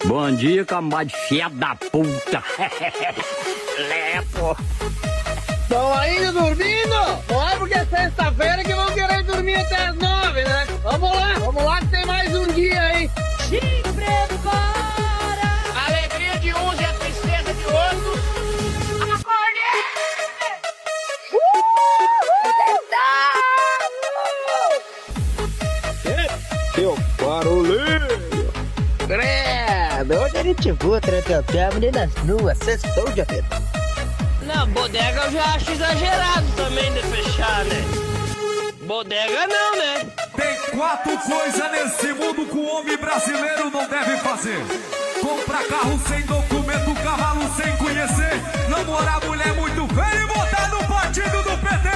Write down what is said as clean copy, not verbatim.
Bom dia, cambada de filha da puta. Lepo. Estão ainda dormindo? Não é porque é sexta-feira que vão querer dormir até as 9, né? Vamos lá que tem mais um dia aí. Se prepara! A alegria de uns e a tristeza de outros. Seu paroleiro! Credo, hoje a gente voa tratar a meninas nuas, sextou de vida. Na bodega eu já acho exagerado também de fechar, né? Bodega não, né? Tem 4 coisas nesse mundo que o homem brasileiro não deve fazer: comprar carro sem documento, cavalo sem conhecer, namorar mulher muito feia e votar no partido do PT.